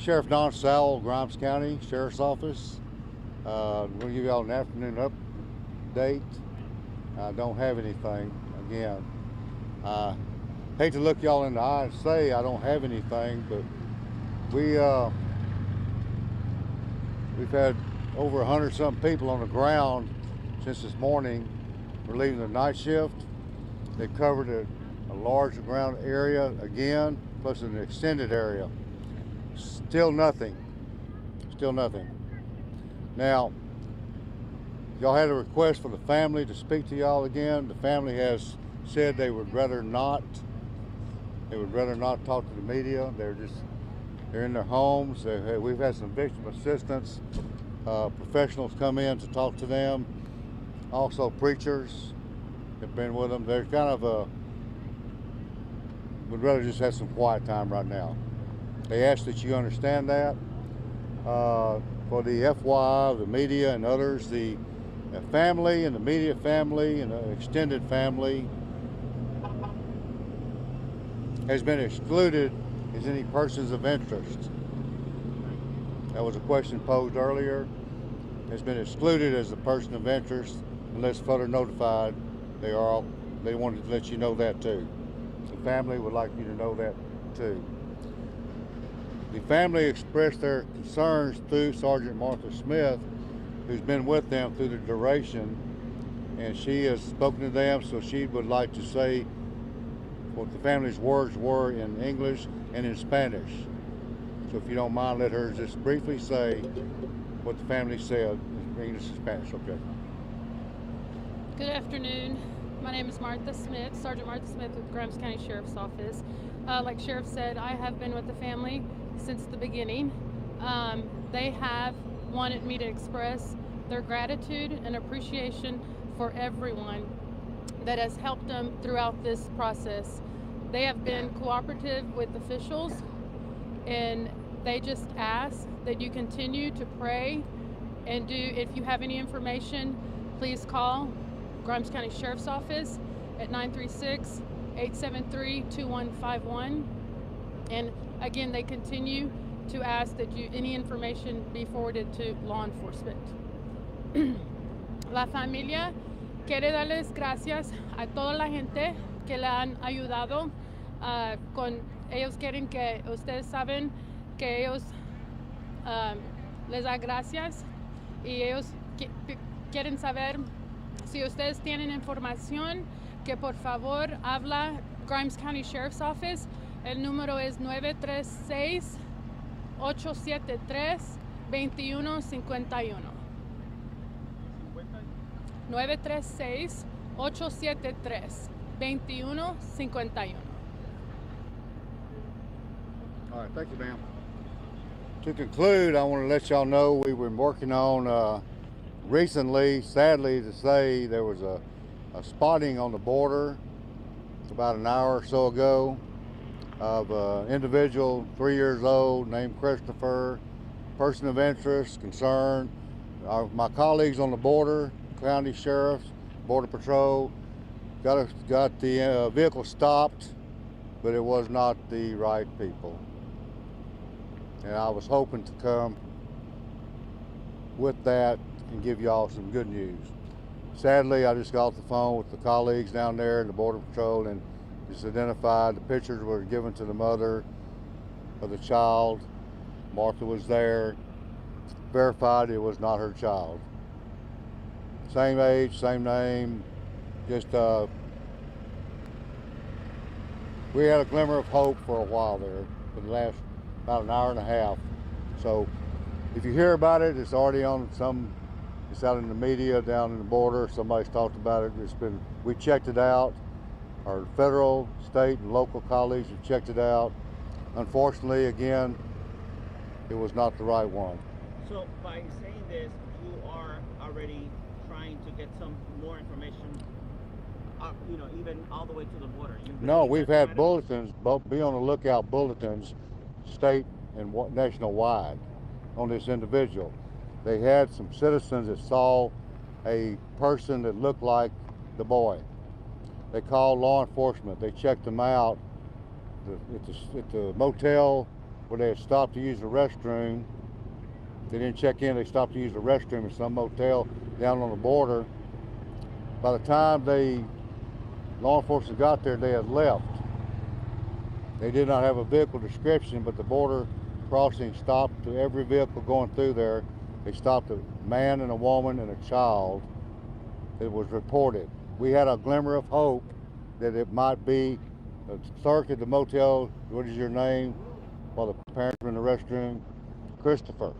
Sheriff Don Sowell, Grimes County Sheriff's Office. We'll give y'all an afternoon update. I don't have anything. Again, I hate to look y'all in the eye and say I don't have anything, but we've had over 100-something people on the ground since this morning. We're leaving the night shift. They've covered a large ground area again, plus an extended area. Still nothing. Still nothing. Now, y'all had a request for the family to speak to y'all again. The family has said they would rather not. They would rather not talk to the media. They're in their homes. We've had some victim assistance professionals come in to talk to them. Also, preachers have been with them. They're kind of would rather just have some quiet time right now. They ask that you understand that. For the FYI, the media and others, the family and the media family and the extended family has been excluded as any persons of interest. That was a question posed earlier. Has been excluded as a person of interest unless further notified. They wanted to let you know that too. The family would like you to know that too. The family expressed their concerns through Sergeant Martha Smith, who's been with them through the duration, and she has spoken to them, so she would like to say what the family's words were in English and in Spanish. So if you don't mind, let her just briefly say what the family said in English and Spanish. Okay. Good afternoon. My name is Martha Smith, Sergeant Martha Smith with Grimes County Sheriff's Office. Like Sheriff said, I have been with the family since the beginning. They have wanted me to express their gratitude and appreciation for everyone that has helped them throughout this process. They have been cooperative with officials, and they just ask that you continue to pray and if you have any information, please call Grimes County Sheriff's Office at 936-873-2151. And again, they continue to ask that any information be forwarded to law enforcement. La familia quiere darles gracias a toda la gente que le han ayudado. Ellos quieren que ustedes saben que ellos les da gracias y ellos quieren saber si ustedes tienen información que por favor habla Grimes County Sheriff's Office. El número es 936-873-2151. 936-873-2151. All right, thank you, ma'am. To conclude, I want to let y'all know we've been working on recently, sadly to say, there was a spotting on the border about an hour or so ago of an individual, 3 years old, named Christopher, person of interest, concern. My colleagues on the border, county sheriffs, border patrol, got the vehicle stopped, but it was not the right people. And I was hoping to come with that and give y'all some good news. Sadly, I just got off the phone with the colleagues down there in the Border Patrol and just identified the pictures were given to the mother of the child. Martha was there, verified it was not her child. Same age, same name, just we had a glimmer of hope for a while there for the last about an hour and a half. So if you hear about it, it's already on it's out in the media down in the border. Somebody's talked about it. We checked it out. Our federal, state, and local colleagues have checked it out. Unfortunately, again, it was not the right one. So by saying this, you are already trying to get some more information, even all the way to the border. No, we've had bulletins, be on the lookout bulletins, state and national-wide, on this individual. They had some citizens that saw a person that looked like the boy. They called law enforcement. They checked them out at the motel where they had stopped to use the restroom. They didn't check in, they stopped to use the restroom in some motel down on the border. By the time law enforcement got there, they had left. They did not have a vehicle description, but the border crossing stopped to every vehicle going through there. They stopped a man and a woman and a child. It was reported. We had a glimmer of hope that it might be a clerk at the motel. What is your name? While the parents were in the restroom. Christopher.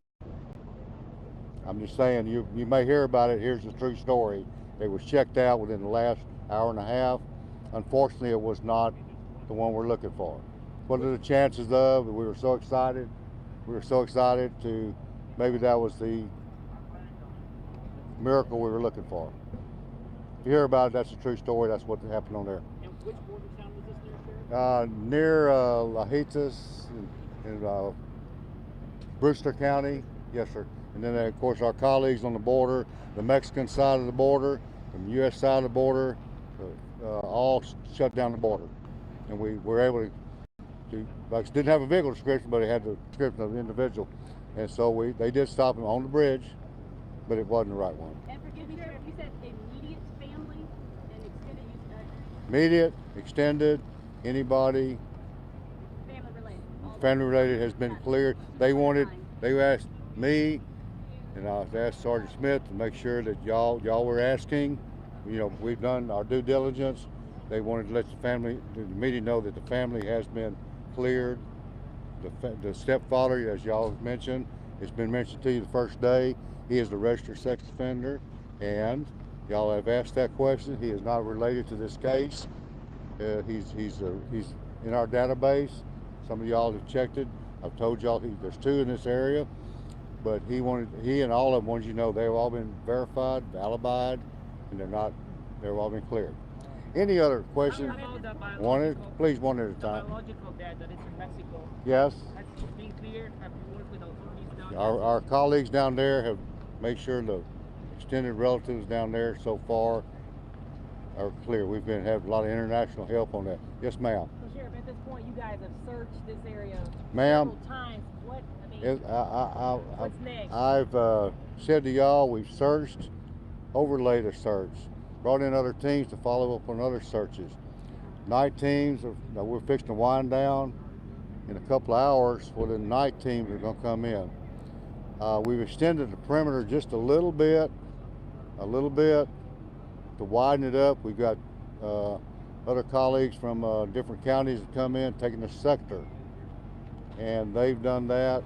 I'm just saying, you may hear about it. Here's the true story. They was checked out within the last hour and a half. Unfortunately, it was not the one we're looking for. What are the chances of? We were so excited. We were so excited to, maybe that was the miracle we were looking for. If you hear about it, that's a true story. That's what happened on there. And which border town was this near, Sheriff? Near Lajitas in Brewster County. Yes, sir. And then, of course, our colleagues on the border, the Mexican side of the border, the U.S. side of the border, all shut down the border. And we were able to didn't have a vehicle description, but it had the description of the individual. And so they did stop him on the bridge, but it wasn't the right one. And forgive me, Sheriff, you said immediate family and extended use. Immediate, extended, anybody family related has been cleared. They asked me, and I asked Sergeant Smith to make sure that y'all were asking. You know, we've done our due diligence. They wanted to let the media know that the family has been cleared. The stepfather, as y'all mentioned, it's been mentioned to you the first day. He is the registered sex offender, and y'all have asked that question. He is not related to this case. He's in our database. Some of y'all have checked it. I've told y'all there's 2 in this area, but he and all of them wanted you to know they've all been verified, alibied, and they've all been cleared. Any other questions? Please, one at a time. The biological dad that is in Mexico. Yes. Has it been cleared? Have you worked with authorities down there? Our colleagues down there have made sure the extended relatives down there so far are clear. We've had a lot of international help on that. Yes, ma'am. So, Sheriff, at this point, you guys have searched this area Ma'am, several times. what's next? I've said to y'all, we've searched, overlaid a search, brought in other teams to follow up on other searches. Night teams, we're fixing to wind down in a couple of hours for the night teams are going to come in. We've extended the perimeter just a little bit to widen it up. We've got other colleagues from different counties that come in, taking the sector, and they've done that.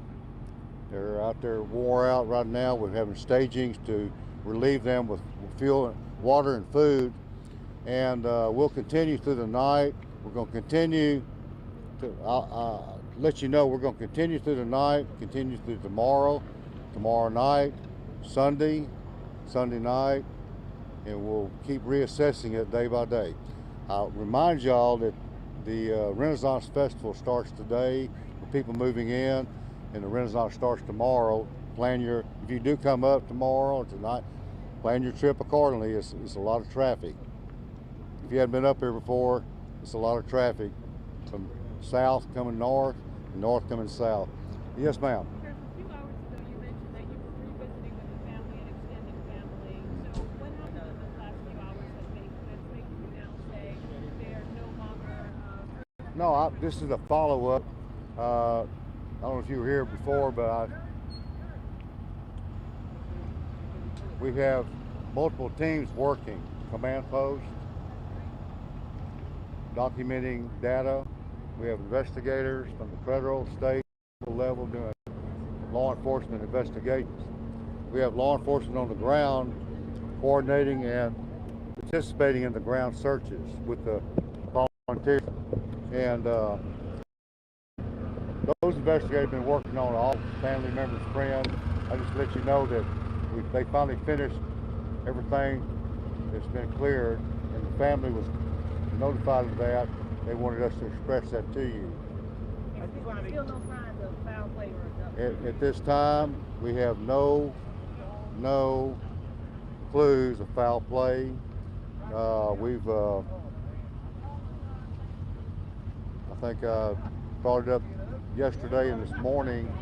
They're out there wore out right now. We're having stagings to relieve them with fuel, water, and food, and we'll continue through the night. We're going to continue to let you know we're going to continue through the night, continue through tomorrow night, Sunday night, and we'll keep reassessing it day by day. I'll remind y'all that the Renaissance Festival starts today for people moving in, and the Renaissance starts tomorrow. If you do come up tomorrow or tonight, plan your trip accordingly. It's a lot of traffic. If you hadn't been up here before, it's a lot of traffic from south coming north and north coming south. Yes, ma'am. Sheriff, a few hours ago, you mentioned that you were revisiting with the family and extended family. So what happened in the last few hours that's making you now say they're no longer... No, this is a follow-up. I don't know if you were here before, but we have multiple teams working, command posts, documenting data. We have investigators from the federal, state level doing law enforcement investigations. We have law enforcement on the ground coordinating and participating in the ground searches with the volunteers. And those investigators have been working on all family members, friends. I just let you know that they finally finished everything that's been cleared, and the family was notified of that. They wanted us to express that to you. Still no signs of foul play or abduction. At this time, we have no clues of foul play. We've I think I brought it up yesterday and this morning,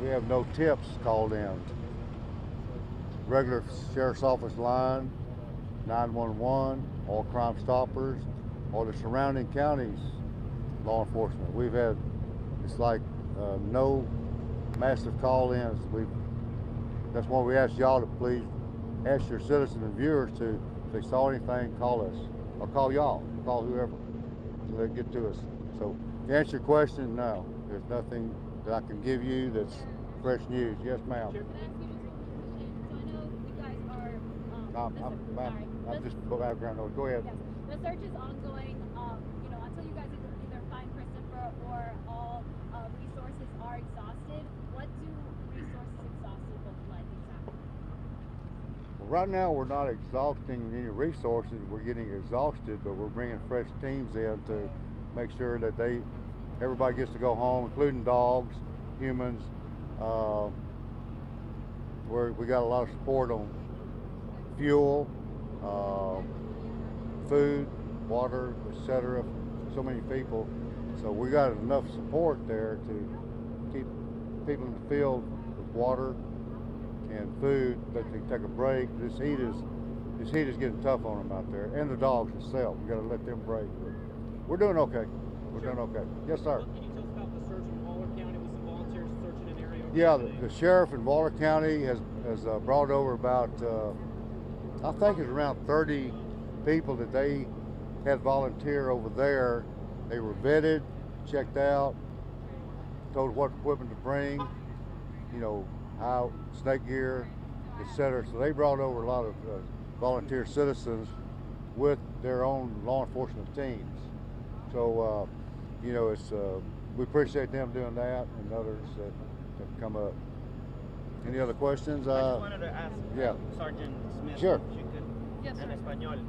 we have no tips called in. Regular sheriff's office line, 911, all Crime Stoppers, or the surrounding counties law enforcement. We've had, it's like no massive call-ins. That's why we ask y'all to please ask your citizens and viewers to, if they saw anything, call us, or call y'all, call whoever, so they get to us. So to answer your question, no, there's nothing that I can give you that's fresh news. Yes, ma'am. Can I ask you just one question? So I know you guys are. I'm just background noise. Go ahead. Yes. The search is ongoing. Until you guys either find Christopher or all resources are exhausted. What do resources exhausted look like exactly? Well, right now we're not exhausting any resources. We're getting exhausted, but we're bringing fresh teams in to make sure that everybody gets to go home, including dogs, humans. We got a lot of support on fuel, food, water, etc. So many people. So we got enough support there to keep people in the field with water and food that they take a break. This heat is getting tough on them out there, and the dogs themselves. We got to let them break. But we're doing okay. We're doing okay. Yes, sir. Can you tell us about the search in Waller County with some volunteers searching an area? Yeah, the sheriff in Waller County has brought over about, I think it's around 30 people that they had volunteer over there. They were vetted, checked out, told what equipment to bring, how snake gear, etc. So they brought over a lot of volunteer citizens with their own law enforcement teams. So we appreciate them doing that and others that come up. Any other questions? I just wanted to ask yeah. Sergeant Smith, Sure. if you could, Yes, en sir. español,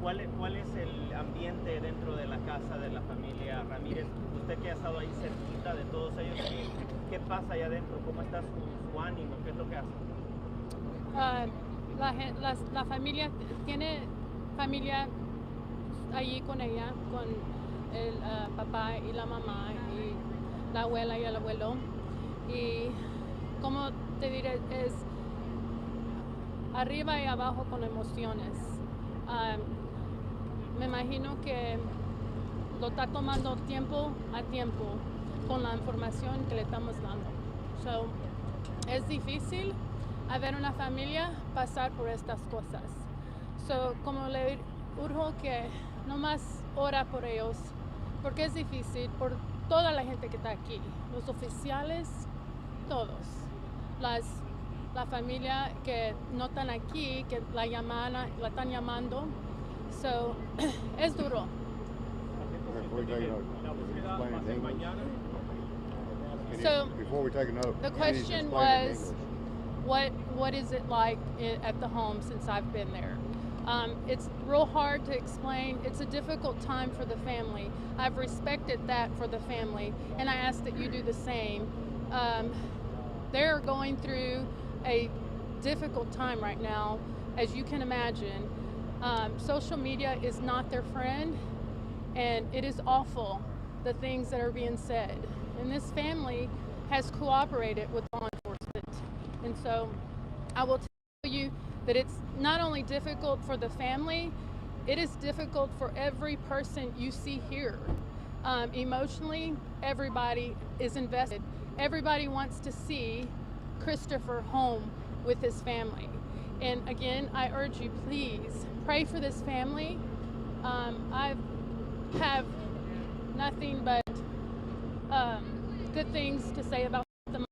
¿cuál es el ambiente dentro de la casa de la familia Ramírez? Usted que ha estado ahí cerquita de todos ellos, ¿qué pasa allá adentro? ¿Cómo está su ánimo? ¿Qué es lo que hace? La familia tiene familia allí con ella, con el papá y la mamá y la abuela y el abuelo. Y como te diré, es arriba y abajo con emociones. Me imagino que lo está tomando tiempo a tiempo con la información que le estamos dando. So, es difícil a ver una familia pasar por estas cosas. So, como le urjo que no más ora por ellos, porque es difícil por toda la gente que está aquí, los oficiales, todos, la familia que no están aquí, que la están llamando. So, es duro. So, before we take another, the question was, what is it like at the home since I've been there? It's real hard to explain. It's a difficult time for the family. I've respected that for the family, and I ask that you do the same. They're going through a difficult time right now, as you can imagine. Social media is not their friend, and it is awful, the things that are being said. And this family has cooperated with law enforcement. And so I will tell you that it's not only difficult for the family, it is difficult for every person you see here. Emotionally, everybody is invested. Everybody wants to see Christopher home with his family. And again, I urge you, please pray for this family. I have nothing but good things to say about them.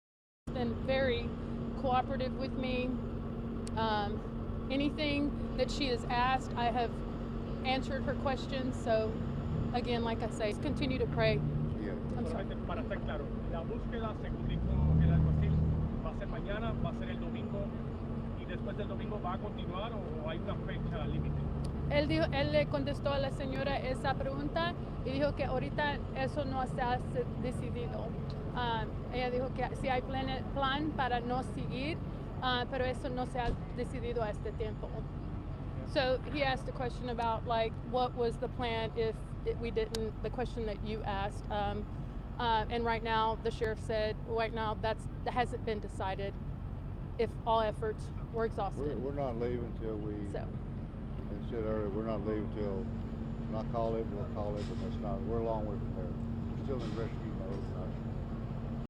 She's been very cooperative with me. Anything that she has asked, I have answered her questions. So again, like I say, continue to pray. Yeah. I'm sorry. Para estar claro, la búsqueda, según dijo el alguacil, va a ser mañana, va a ser el domingo, y después del domingo va a continuar o hay una fecha límite. Él le contestó a la señora esa pregunta y dijo que ahorita eso no se ha decidido. Ella dijo que sí hay plan para no seguir, pero eso no se ha decidido a este tiempo. So he asked a question about like what was the plan if we didn't. The question that you asked, and right now the sheriff said right now that hasn't been decided. If all efforts were exhausted. We're not leaving till we. So. As I said earlier, we're not leaving till. When I call it, we'll call it, but that's not. We're a long way from there. We're still in rescue mode.